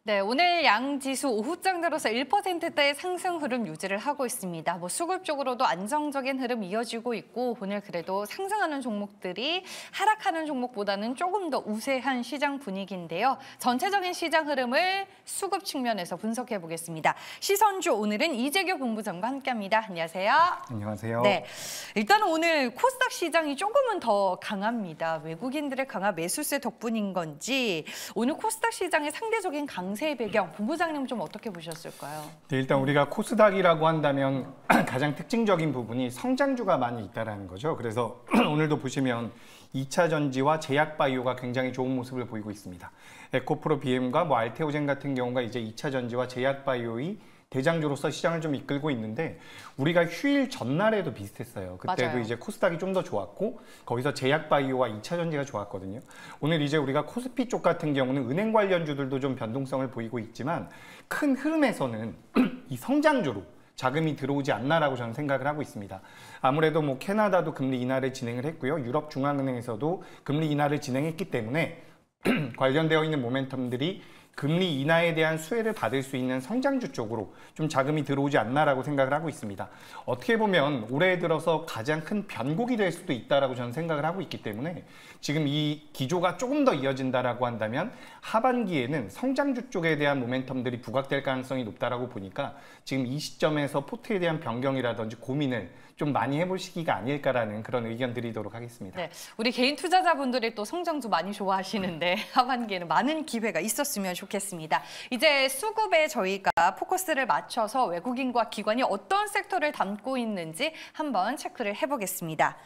네, 오늘 양지수 오후장 들어서 1%대의 상승 흐름 유지를 하고 있습니다. 수급 쪽으로도 안정적인 흐름 이어지고 있고 오늘 그래도 상승하는 종목들이 하락하는 종목보다는 조금 더 우세한 시장 분위기인데요. 전체적인 시장 흐름을 수급 측면에서 분석해 보겠습니다. 시선주 오늘은 이재규 본부장과 함께합니다. 안녕하세요. 안녕하세요. 네, 일단은 오늘 코스닥 시장이 조금은 더 강합니다. 외국인들의 강한 매수세 덕분인 건지 오늘 코스닥 시장의 상대적인 강세의 배경, 본부장님 좀 어떻게 보셨을까요? 네, 일단 우리가 코스닥이라고 한다면 가장 특징적인 부분이 성장주가 많이 있다는 거죠. 그래서 오늘도 보시면 2차 전지와 제약바이오가 굉장히 좋은 모습을 보이고 있습니다. 에코프로 BM과 알테오젠 같은 경우가 이제 2차 전지와 제약바이오의 대장주로서 시장을 좀 이끌고 있는데 우리가 휴일 전날에도 비슷했어요. 그때도 맞아요. 이제 코스닥이 좀 더 좋았고 거기서 제약바이오와 2차 전지가 좋았거든요. 오늘 이제 우리가 코스피 쪽 같은 경우는 은행 관련주들도 좀 변동성을 보이고 있지만 큰 흐름에서는 이 성장주로 자금이 들어오지 않나라고 저는 생각을 하고 있습니다. 아무래도 캐나다도 금리 인하를 진행을 했고요. 유럽 중앙은행에서도 금리 인하를 진행했기 때문에 관련되어 있는 모멘텀들이 금리 인하에 대한 수혜를 받을 수 있는 성장주 쪽으로 좀 자금이 들어오지 않나라고 생각을 하고 있습니다. 어떻게 보면 올해 들어서 가장 큰 변곡이 될 수도 있다라고 저는 생각을 하고 있기 때문에 지금 이 기조가 조금 더 이어진다라고 한다면 하반기에는 성장주 쪽에 대한 모멘텀들이 부각될 가능성이 높다라고 보니까 지금 이 시점에서 포트에 대한 변경이라든지 고민을 좀 많이 해볼 시기가 아닐까라는 그런 의견 드리도록 하겠습니다. 네, 우리 개인 투자자분들이 또 성장주 많이 좋아하시는데 하반기에는 많은 기회가 있었으면 좋겠습니다. 이제 수급에 저희가 포커스를 맞춰서 외국인과 기관이 어떤 섹터를 담고 있는지 한번 체크를 해보겠습니다.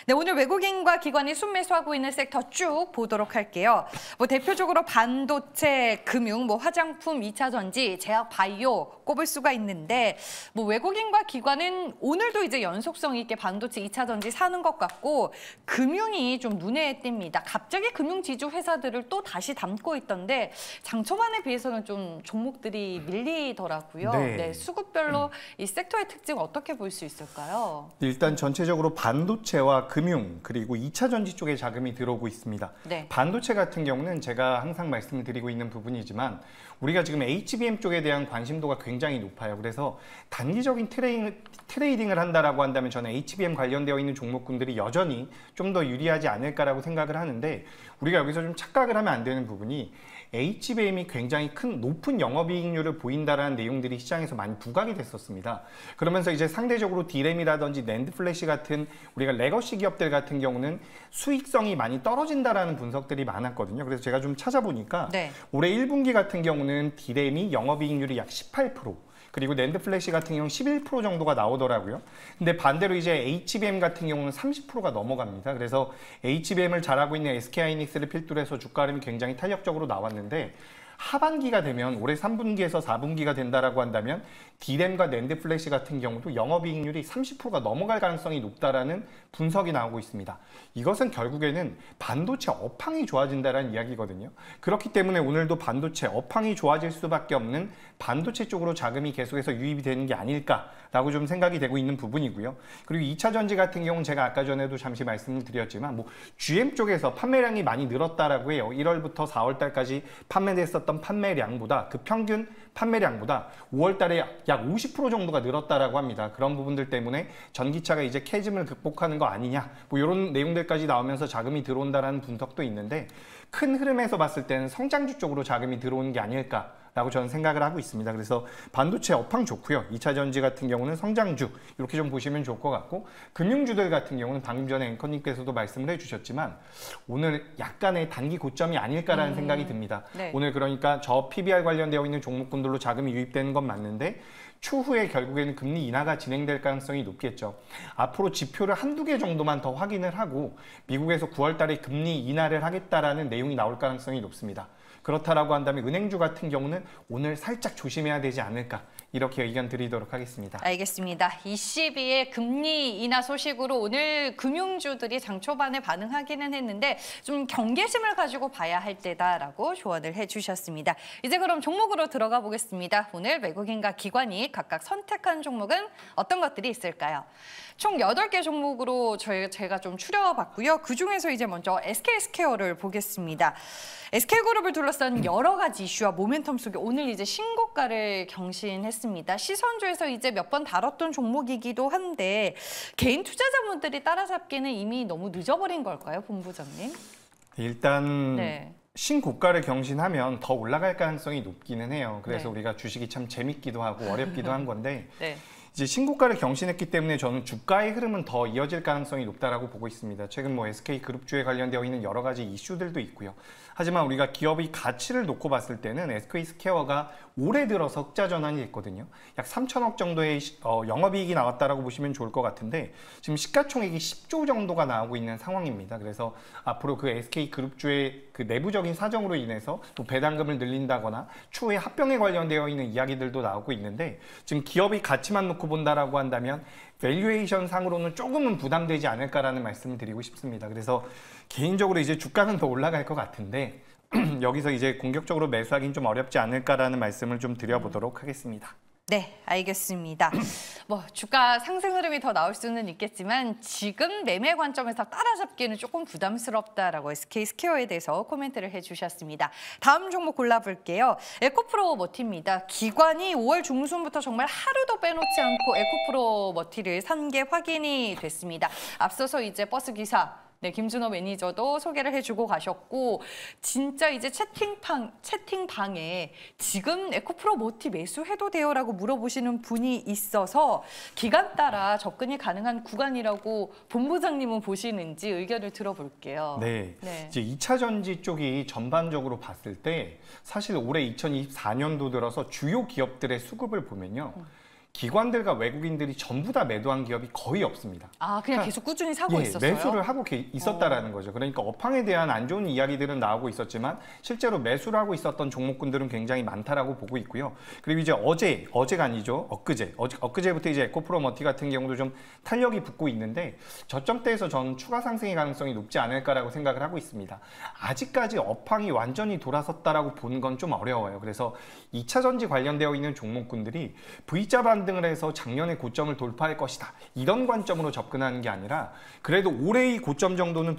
네, 오늘 외국인과 기관이 순매수하고 있는 섹터 쭉 보도록 할게요. 대표적으로 반도체, 금융, 화장품, 2차 전지, 제약, 바이오 꼽을 수가 있는데 외국인과 기관은 오늘도 이제 연속성 있게 반도체, 2차 전지 사는 것 같고 금융이 좀 눈에 띕니다. 갑자기 금융 지주 회사들을 또 다시 담고 있던데 장 초반에 비해서는 좀 종목들이 밀리더라고요. 네, 수급별로 이 섹터의 특징 어떻게 볼 수 있을까요? 일단 전체적으로 반도체와 금융 그리고 2차 전지 쪽에 자금이 들어오고 있습니다. 네. 반도체 같은 경우는 제가 항상 말씀을 드리고 있는 부분이지만 우리가 지금 HBM 쪽에 대한 관심도가 굉장히 높아요. 그래서 단기적인 트레이딩을 한다라고 한다면 저는 HBM 관련되어 있는 종목군들이 여전히 좀 더 유리하지 않을까라고 생각을 하는데 우리가 여기서 좀 착각을 하면 안 되는 부분이 HBM이 굉장히 큰 높은 영업이익률을 보인다라는 내용들이 시장에서 많이 부각이 됐었습니다. 그러면서 이제 상대적으로 D램이라든지 낸드 플래시 같은 우리가 레거시 기업들 같은 경우는 수익성이 많이 떨어진다라는 분석들이 많았거든요. 그래서 제가 좀 찾아보니까 올해 1분기 같은 경우는 D램이 영업이익률이 약 18%, 그리고 낸드 플래시 같은 경우는 11% 정도가 나오더라고요. 근데 반대로 이제 HBM 같은 경우는 30%가 넘어갑니다. 그래서 HBM을 잘하고 있는 SK하이닉스를 필두로 해서 주가 흐름이 굉장히 탄력적으로 나왔는데 하반기가 되면 올해 3분기에서 4분기가 된다라고 한다면 D램과 낸드 플래시 같은 경우도 영업이익률이 30%가 넘어갈 가능성이 높다라는 분석이 나오고 있습니다. 이것은 결국에는 반도체 업황이 좋아진다라는 이야기거든요. 그렇기 때문에 오늘도 반도체 업황이 좋아질 수밖에 없는 반도체 쪽으로 자금이 계속해서 유입이 되는 게 아닐까라고 좀 생각이 되고 있는 부분이고요. 그리고 2차 전지 같은 경우는 제가 아까 전에도 잠시 말씀을 드렸지만 GM 쪽에서 판매량이 많이 늘었다라고 해요. 1월부터 4월 달까지 판매됐었던 판매량보다 그 평균 판매량보다 5월 달에 약 50% 정도가 늘었다라고 합니다. 그런 부분들 때문에 전기차가 이제 캐즘을 극복하는 거 아니냐 이런 내용들까지 나오면서 자금이 들어온다라는 분석도 있는데 큰 흐름에서 봤을 때는 성장주 쪽으로 자금이 들어오는 게 아닐까라고 저는 생각을 하고 있습니다. 그래서 반도체 업황 좋고요. 2차 전지 같은 경우는 성장주 이렇게 좀 보시면 좋을 것 같고 금융주들 같은 경우는 방금 전에 앵커님께서도 말씀을 해주셨지만 오늘 약간의 단기 고점이 아닐까라는 생각이 듭니다. 네. 오늘 그러니까 저 PBR 관련되어 있는 종목군들로 자금이 유입되는 건 맞는데 추후에 결국에는 금리 인하가 진행될 가능성이 높겠죠. 앞으로 지표를 한두 개 정도만 더 확인을 하고 미국에서 9월 달에 금리 인하를 하겠다라는 내용이 나올 가능성이 높습니다. 그렇다라고 한다면 은행주 같은 경우는 오늘 살짝 조심해야 되지 않을까 이렇게 의견 드리도록 하겠습니다. 알겠습니다. 22의 금리 인하 소식으로 오늘 금융주들이 장 초반에 반응하기는 했는데 좀 경계심을 가지고 봐야 할 때다라고 조언을 해주셨습니다. 이제 그럼 종목으로 들어가 보겠습니다. 오늘 외국인과 기관이 각각 선택한 종목은 어떤 것들이 있을까요? 총 8개 종목으로 제가 좀 추려봤고요. 그중에서 이제 먼저 SK스퀘어를 보겠습니다. SK그룹을 둘러싼 둘러싼 여러 가지 이슈와 모멘텀 속에 오늘 이제 신고가를 경신했습니다. 시선주에서 이제 몇 번 다뤘던 종목이기도 한데 개인 투자자분들이 따라잡기는 이미 너무 늦어버린 걸까요, 본부장님? 일단 네. 신고가를 경신하면 더 올라갈 가능성이 높기는 해요. 그래서 네. 우리가 주식이 참 재밌기도 하고 어렵기도 한 건데 네. 이제 신고가를 경신했기 때문에 저는 주가의 흐름은 더 이어질 가능성이 높다라고 보고 있습니다. 최근 뭐 SK그룹주에 관련되어 있는 여러 가지 이슈들도 있고요. 하지만 우리가 기업의 가치를 놓고 봤을 때는 SK스퀘어가 올해 들어서 흑자 전환이 됐거든요. 약 3천억 정도의 영업이익이 나왔다라고 보시면 좋을 것 같은데 지금 시가총액이 10조 정도가 나오고 있는 상황입니다. 그래서 앞으로 그 SK그룹주의 그 내부적인 사정으로 인해서 뭐 배당금을 늘린다거나 추후에 합병에 관련되어 있는 이야기들도 나오고 있는데 지금 기업의 가치만 놓고 본다라고 한다면 밸류에이션 상으로는 조금은 부담되지 않을까라는 말씀을 드리고 싶습니다. 그래서 개인적으로 이제 주가는 더 올라갈 것 같은데 여기서 이제 공격적으로 매수하기는 좀 어렵지 않을까라는 말씀을 좀 드려보도록 하겠습니다. 네, 알겠습니다. 뭐 주가 상승 흐름이 더 나올 수는 있겠지만 지금 매매 관점에서 따라잡기는 조금 부담스럽다라고 SK스퀘어에 대해서 코멘트를 해주셨습니다. 다음 종목 골라볼게요. 에코프로머티입니다. 기관이 5월 중순부터 정말 하루도 빼놓지 않고 에코프로머티를 산 게 확인이 됐습니다. 앞서서 이제 버스기사 네, 김준호 매니저도 소개를 해주고 가셨고 진짜 이제 채팅방에 지금 에코프로모티 매수해도 돼요라고 물어보시는 분이 있어서 기간 따라 접근이 가능한 구간이라고 본부장님은 보시는지 의견을 들어볼게요. 네, 네. 이제 2차 전지 쪽이 전반적으로 봤을 때 사실 올해 2024년도 들어서 주요 기업들의 수급을 보면요. 기관들과 외국인들이 전부 다 매도한 기업이 거의 없습니다. 아, 그냥 계속 꾸준히 사고 있었어요? 매수를 하고 있었다라는 거죠. 그러니까 업황에 대한 안 좋은 이야기들은 나오고 있었지만 실제로 매수를 하고 있었던 종목군들은 굉장히 많다라고 보고 있고요. 그리고 이제 어제가 아니죠. 엊그제부터 이제 에코프로머티 같은 경우도 좀 탄력이 붙고 있는데 저점대에서 저는 추가 상승의 가능성이 높지 않을까라고 생각을 하고 있습니다. 아직까지 업황이 완전히 돌아섰다라고 보는 건 좀 어려워요. 그래서 2차 전지 관련되어 있는 종목군들이 V자 반등을 해서 작년의 고점을 돌파할 것이다. 이런 관점으로 접근하는 게 아니라 그래도 올해의 고점 정도는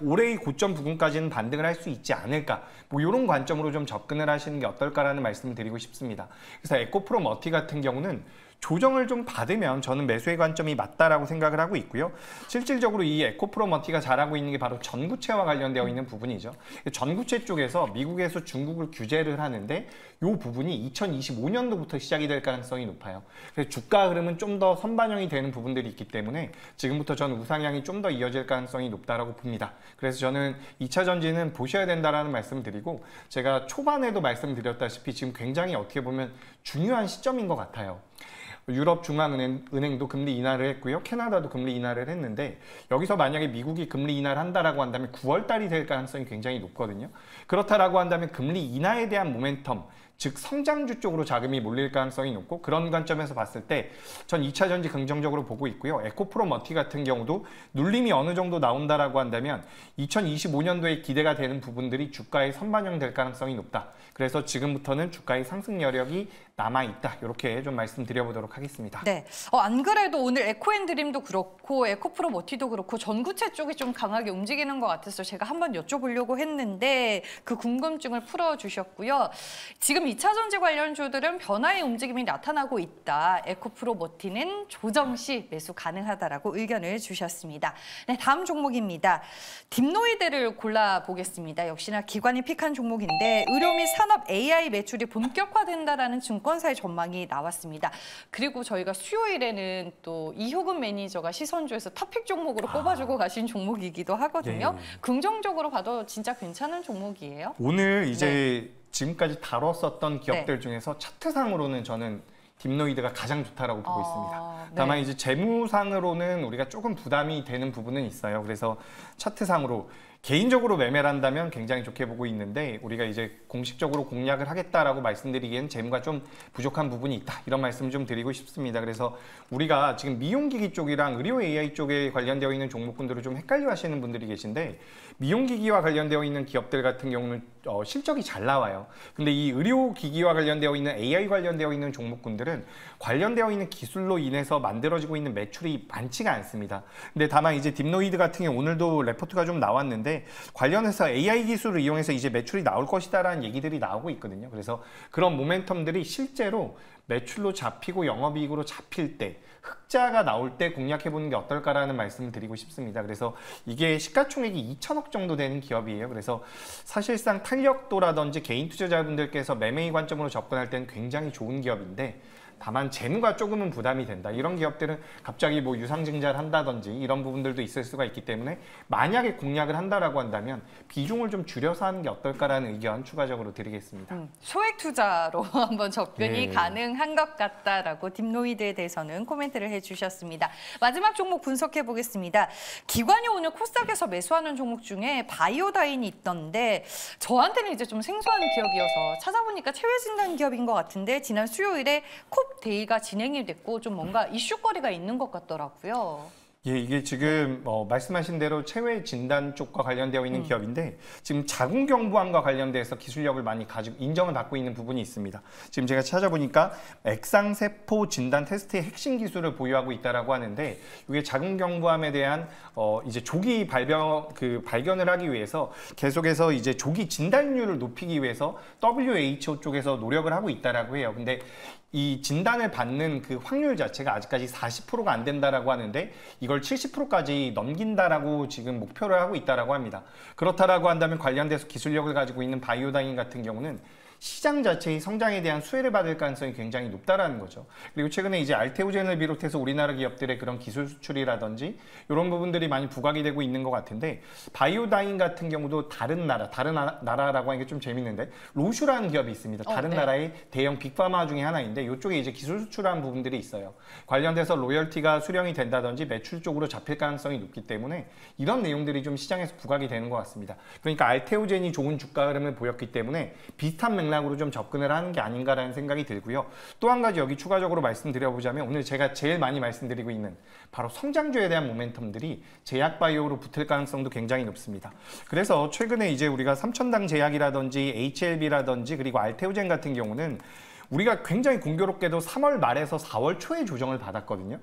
올해의 고점 부분까지는 반등을 할 수 있지 않을까. 뭐 이런 관점으로 좀 접근을 하시는 게 어떨까라는 말씀을 드리고 싶습니다. 그래서 에코프로머티 같은 경우는 조정을 좀 받으면 저는 매수의 관점이 맞다라고 생각을 하고 있고요. 실질적으로 이 에코프로머티가 잘하고 있는 게 바로 전구체와 관련되어 있는 부분이죠. 전구체 쪽에서 미국에서 중국을 규제를 하는데 이 부분이 2025년도부터 시작이 될 가능성이 높아요. 그래서 주가 흐름은 좀 더 선반영이 되는 부분들이 있기 때문에 지금부터 저는 우상향이 좀 더 이어질 가능성이 높다라고 봅니다. 그래서 저는 2차 전지는 보셔야 된다라는 말씀을 드리고 제가 초반에도 말씀드렸다시피 지금 굉장히 어떻게 보면 중요한 시점인 것 같아요. 유럽 중앙은행도 금리 인하를 했고요. 캐나다도 금리 인하를 했는데 여기서 만약에 미국이 금리 인하를 한다라고 한다면 9월 달이 될 가능성이 굉장히 높거든요. 그렇다라고 한다면 금리 인하에 대한 모멘텀, 즉 성장주 쪽으로 자금이 몰릴 가능성이 높고 그런 관점에서 봤을 때 전 2차 전지 긍정적으로 보고 있고요. 에코프로머티 같은 경우도 눌림이 어느 정도 나온다라고 한다면 2025년도에 기대가 되는 부분들이 주가에 선반영될 가능성이 높다. 그래서 지금부터는 주가의 상승 여력이 남아있다. 이렇게 좀 말씀드려보도록 하겠습니다. 네, 안 그래도 오늘 에코앤드림도 그렇고 에코프로머티도 그렇고 전구체 쪽이 좀 강하게 움직이는 것 같아서 제가 한번 여쭤보려고 했는데 그 궁금증을 풀어주셨고요. 지금 2차 전지 관련주들은 변화의 움직임이 나타나고 있다. 에코프로머티는 조정 시 매수 가능하다라고 의견을 주셨습니다. 네, 다음 종목입니다. 딥노이드를 골라보겠습니다. 역시나 기관이 픽한 종목인데 의료 및 산업 AI 매출이 본격화된다라는 증권사의 전망이 나왔습니다. 그리고 저희가 수요일에는 또 이효근 매니저가 시선주에서 탑픽 종목으로 꼽아주고 가신 종목이기도 하거든요. 네. 긍정적으로 봐도 진짜 괜찮은 종목이에요. 오늘 이제 지금까지 다뤘었던 기업들 중에서 차트상으로는 저는 딥노이드가 가장 좋다라고 보고 있습니다. 다만 이제 재무상으로는 우리가 조금 부담이 되는 부분은 있어요. 그래서 차트상으로 개인적으로 매매를 한다면 굉장히 좋게 보고 있는데 우리가 이제 공식적으로 공략을 하겠다라고 말씀드리기엔 재무가 좀 부족한 부분이 있다. 이런 말씀 좀 드리고 싶습니다. 그래서 우리가 지금 미용기기 쪽이랑 의료 AI 쪽에 관련되어 있는 종목군들을 좀 헷갈려 하시는 분들이 계신데 미용기기와 관련되어 있는 기업들 같은 경우는 실적이 잘 나와요. 근데 이 의료기기와 관련되어 있는 AI 관련되어 있는 종목군들은 관련되어 있는 기술로 인해서 만들어지고 있는 매출이 많지가 않습니다. 근데 다만 이제 딥노이드 같은 경우 오늘도 레포트가 좀 나왔는데 있는데 관련해서 AI 기술을 이용해서 이제 매출이 나올 것이다라는 얘기들이 나오고 있거든요. 그래서 그런 모멘텀들이 실제로 매출로 잡히고 영업이익으로 잡힐 때 흑자가 나올 때 공략해보는 게 어떨까라는 말씀을 드리고 싶습니다. 그래서 이게 시가총액이 2천억 정도 되는 기업이에요. 그래서 사실상 탄력도라든지 개인 투자자분들께서 매매의 관점으로 접근할 때는 굉장히 좋은 기업인데 다만 재무가 조금은 부담이 된다. 이런 기업들은 갑자기 뭐 유상증자를 한다든지 이런 부분들도 있을 수가 있기 때문에 만약에 공략을 한다라고 한다면 비중을 좀 줄여서 하는 게 어떨까라는 의견 추가적으로 드리겠습니다. 소액 투자로 한번 접근이 가능한 것 같다라고 딥노이드에 대해서는 코멘트를 해주셨습니다. 마지막 종목 분석해 보겠습니다. 기관이 오늘 코스닥에서 매수하는 종목 중에 바이오다인이 있던데 저한테는 이제 좀 생소한 기업이어서 찾아보니까 체외진단 기업인 것 같은데 지난 수요일에 콥데이가 진행이 됐고 좀 뭔가 이슈거리가 있는 것 같더라고요. 예, 이게 지금 말씀하신 대로 체외 진단 쪽과 관련되어 있는 기업인데 지금 자궁경부암과 관련돼서 기술력을 많이 가지고 인정을 받고 있는 부분이 있습니다. 지금 제가 찾아보니까 액상세포 진단 테스트의 핵심 기술을 보유하고 있다라고 하는데 이게 자궁경부암에 대한 이제 조기 발견을 하기 위해서 계속해서 이제 조기 진단율을 높이기 위해서 WHO 쪽에서 노력을 하고 있다라고 해요. 근데 이 진단을 받는 그 확률 자체가 아직까지 40%가 안 된다라고 하는데 이걸 70%까지 넘긴다라고 지금 목표를 하고 있다라고 합니다. 그렇다라고 한다면 관련돼서 기술력을 가지고 있는 바이오다인 같은 경우는 시장 자체의 성장에 대한 수혜를 받을 가능성이 굉장히 높다라는 거죠. 그리고 최근에 이제 알테오젠을 비롯해서 우리나라 기업들의 그런 기술 수출이라든지 이런 부분들이 많이 부각이 되고 있는 것 같은데 바이오다인 같은 경우도 다른 나라라고 하는 게 좀 재밌는데 로슈라는 기업이 있습니다. 다른 나라의 대형 빅파마 중에 하나인데 이쪽에 이제 기술 수출하는 부분들이 있어요. 관련돼서 로열티가 수령이 된다든지 매출 쪽으로 잡힐 가능성이 높기 때문에 이런 내용들이 좀 시장에서 부각이 되는 것 같습니다. 그러니까 알테오젠이 좋은 주가 흐름을 보였기 때문에 비슷한 맥락으로 좀 접근을 하는 게 아닌가라는 생각이 들고요. 또 한 가지 여기 추가적으로 말씀드려보자면 오늘 제가 제일 많이 말씀드리고 있는 바로 성장주에 대한 모멘텀들이 제약바이오로 붙을 가능성도 굉장히 높습니다. 그래서 최근에 이제 우리가 삼천당 제약이라든지 HLB라든지 그리고 알테오젠 같은 경우는 우리가 굉장히 공교롭게도 3월 말에서 4월 초에 조정을 받았거든요.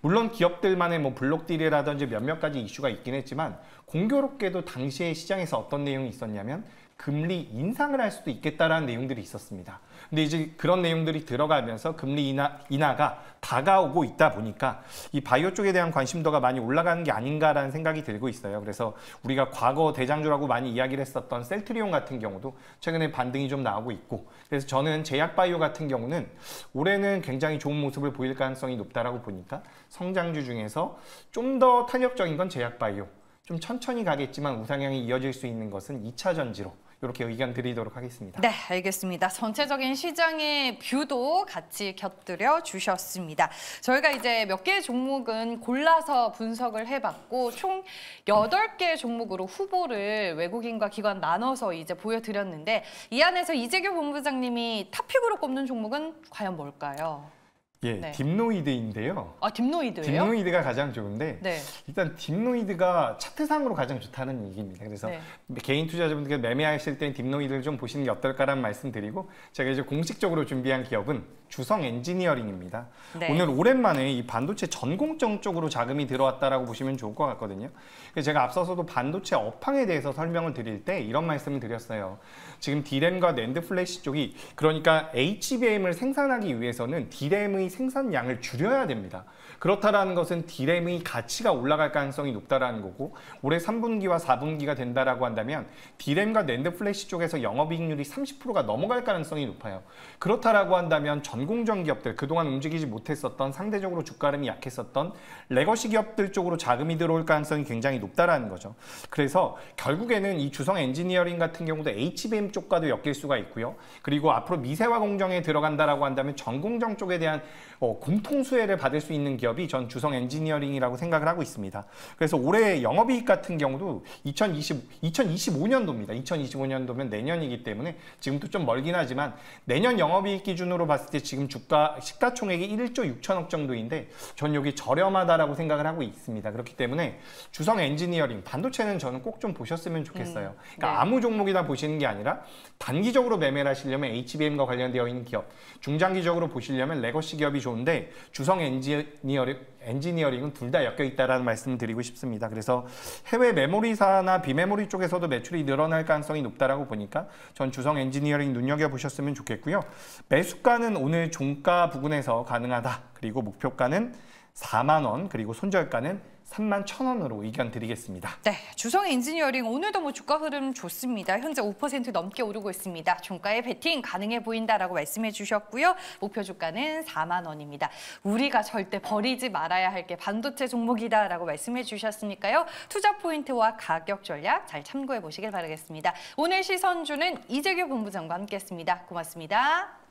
물론 기업들만의 뭐 블록딜이라든지 몇몇 가지 이슈가 있긴 했지만 공교롭게도 당시에 시장에서 어떤 내용이 있었냐면 금리 인상을 할 수도 있겠다라는 내용들이 있었습니다. 근데 이제 그런 내용들이 들어가면서 금리 인하가 다가오고 있다 보니까 이 바이오 쪽에 대한 관심도가 많이 올라가는 게 아닌가라는 생각이 들고 있어요. 그래서 우리가 과거 대장주라고 많이 이야기를 했었던 셀트리온 같은 경우도 최근에 반등이 좀 나오고 있고 그래서 저는 제약바이오 같은 경우는 올해는 굉장히 좋은 모습을 보일 가능성이 높다라고 보니까 성장주 중에서 좀 더 탄력적인 건 제약바이오. 좀 천천히 가겠지만 우상향이 이어질 수 있는 것은 2차 전지로 이렇게 의견 드리도록 하겠습니다. 네, 알겠습니다. 전체적인 시장의 뷰도 같이 곁들여 주셨습니다. 저희가 이제 몇 개의 종목은 골라서 분석을 해봤고 총 8개의 종목으로 후보를 외국인과 기관 나눠서 이제 보여드렸는데 이 안에서 이재규 본부장님이 탑픽으로 꼽는 종목은 과연 뭘까요? 예, 네. 딥노이드인데요. 아, 딥노이드예요? 딥노이드가 가장 좋은데 네. 일단 딥노이드가 차트상으로 가장 좋다는 얘기입니다. 그래서 개인 투자자분들께 매매하실 때 딥노이드를 좀 보시는 게 어떨까라는 말씀드리고 제가 이제 공식적으로 준비한 기업은 주성 엔지니어링입니다. 네. 오늘 오랜만에 이 반도체 전공정 쪽으로 자금이 들어왔다라고 보시면 좋을 것 같거든요. 그래서 제가 앞서서도 반도체 업황에 대해서 설명을 드릴 때 이런 말씀을 드렸어요. 지금 D램과 낸드 플래시 쪽이 그러니까 HBM을 생산하기 위해서는 D램의 생산량을 줄여야 됩니다. 그렇다라는 것은 D램의 가치가 올라갈 가능성이 높다라는 거고 올해 3분기와 4분기가 된다라고 한다면 D램과 낸드 플래시 쪽에서 영업이익률이 30%가 넘어갈 가능성이 높아요. 그렇다라고 한다면 전공정 기업들 그동안 움직이지 못했었던 상대적으로 주가 흐름이 약했었던 레거시 기업들 쪽으로 자금이 들어올 가능성이 굉장히 높다라는 거죠. 그래서 결국에는 이 주성 엔지니어링 같은 경우도 HBM 쪽과도 엮일 수가 있고요. 그리고 앞으로 미세화 공정에 들어간다라고 한다면 전공정 쪽에 대한 공통 수혜를 받을 수 있는 기업이 전 주성 엔지니어링이라고 생각을 하고 있습니다. 그래서 올해 영업이익 같은 경우도 2025년도입니다. 2025년도면 내년이기 때문에 지금도 좀 멀긴 하지만 내년 영업이익 기준으로 봤을 때 지금 시가총액이 1조 6천억 정도인데 전 여기 저렴하다라고 생각을 하고 있습니다. 그렇기 때문에 주성 엔지니어링, 반도체는 저는 꼭 좀 보셨으면 좋겠어요. 그러니까 아무 종목이나 보시는 게 아니라 단기적으로 매매를 하시려면 HBM과 관련되어 있는 기업, 중장기적으로 보시려면 레거시 기업 기업이 좋은데 주성 엔지니어링은 둘 다 엮여 있다라는 말씀을 드리고 싶습니다. 그래서 해외 메모리사나 비메모리 쪽에서도 매출이 늘어날 가능성이 높다라고 보니까 전 주성 엔지니어링 눈여겨보셨으면 좋겠고요. 매수가는 오늘 종가 부근에서 가능하다. 그리고 목표가는 4만 원, 그리고 손절가는 31,000원으로 의견 드리겠습니다. 네, 주성 엔지니어링 오늘도 뭐 주가 흐름 좋습니다. 현재 5% 넘게 오르고 있습니다. 종가에 베팅 가능해 보인다라고 말씀해 주셨고요. 목표 주가는 4만 원입니다. 우리가 절대 버리지 말아야 할 게 반도체 종목이다라고 말씀해 주셨으니까요. 투자 포인트와 가격 전략 잘 참고해 보시길 바라겠습니다. 오늘 시선주는 이재규 본부장과 함께했습니다. 고맙습니다.